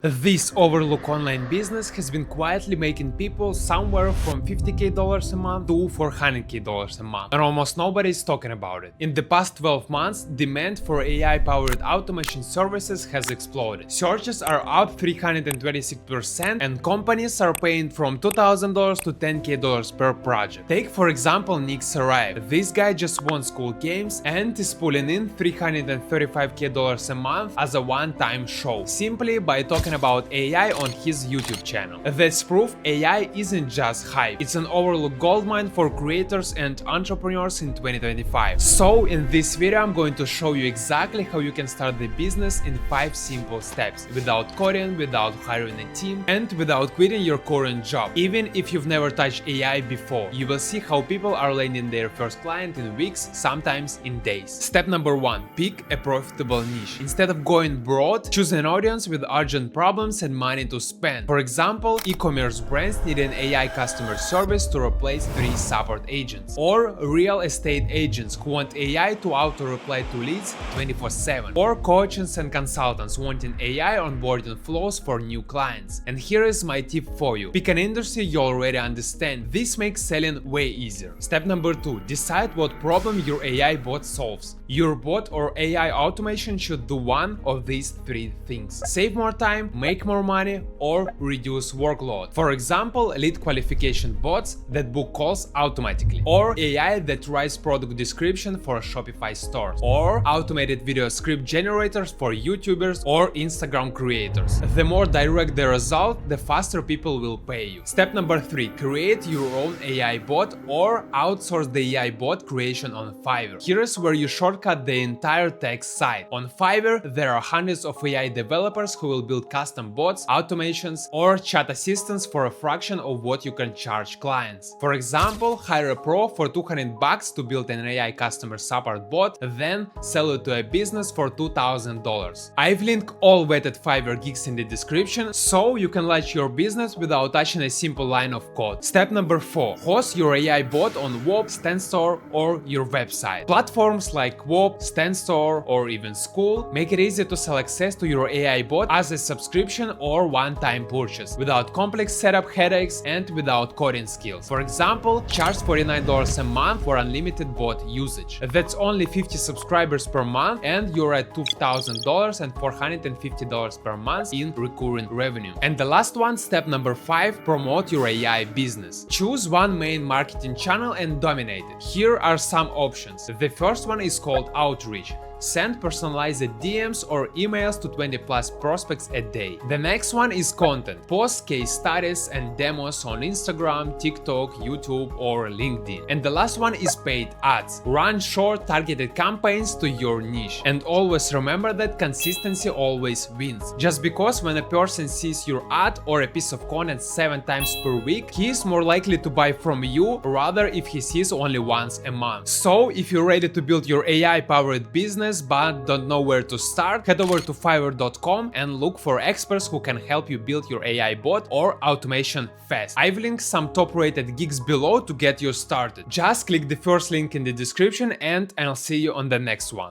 This overlooked online business has been quietly making people somewhere from $50K a month to $400K a month, and almost nobody is talking about it. In the past 12 months, demand for AI-powered automation services has exploded. Searches are up 326%, and companies are paying from $2,000 to $10K per project. Take for example Nick Saraev. This guy just won school games and is pulling in $335K a month as a one-time show, simply by talking about AI on his YouTube channel. That's proof AI isn't just hype, it's an overlooked goldmine for creators and entrepreneurs in 2025. So in this video I'm going to show you exactly how you can start the business in 5 simple steps, without coding, without hiring a team, and without quitting your current job. Even if you've never touched AI before, you will see how people are landing their first client in weeks, sometimes in days. Step number 1. Pick a profitable niche. Instead of going broad, choose an audience with urgent problems and money to spend. For example, e-commerce brands need an AI customer service to replace 3 support agents, or real estate agents who want AI to auto-reply to leads 24/7, or coaches and consultants wanting AI onboarding flows for new clients. And here is my tip for you. Pick an industry you already understand. This makes selling way easier. Step number 2. Decide what problem your AI bot solves. Your bot or AI automation should do one of these 3 things: save more time, make more money, or reduce workload. For example, lead qualification bots that book calls automatically, or AI that writes product description for Shopify stores, or automated video script generators for YouTubers or Instagram creators. The more direct the result, the faster people will pay you. Step number 3. Create your own AI bot or outsource the AI bot creation on Fiverr. Here is where you shortcut the entire tech side. On Fiverr, there are hundreds of AI developers who will build custom bots, automations, or chat assistants for a fraction of what you can charge clients. For example, hire a pro for $200 to build an AI customer support bot, then sell it to a business for $2,000. I've linked all vetted Fiverr gigs in the description, so you can launch your business without touching a simple line of code. Step number 4. Host your AI bot on Whoop, StandStore, or your website. Platforms like Whoop, StandStore, or even School make it easy to sell access to your AI bot as a subscription or one-time purchase, without complex setup headaches and without coding skills. For example, charge $49 a month for unlimited bot usage. That's only 50 subscribers per month, and you're at $2,000 and $450 per month in recurring revenue. And the last one, step number 5, promote your AI business. Choose one main marketing channel and dominate it. Here are some options. The first one is called outreach. Send personalized DMs or emails to 20+ prospects a day. The next one is content. Post case studies and demos on Instagram, TikTok, YouTube, or LinkedIn. And the last one is paid ads. Run short, targeted campaigns to your niche. And always remember that consistency always wins. Just because when a person sees your ad or a piece of content 7 times per week, he is more likely to buy from you rather if he sees only once a month. So if you're ready to build your AI-powered business but don't know where to start, head over to fiverr.com and look for experts who can help you build your AI bot or automation fast. I've linked some top-rated gigs below to get you started. Just click the first link in the description and I'll see you on the next one.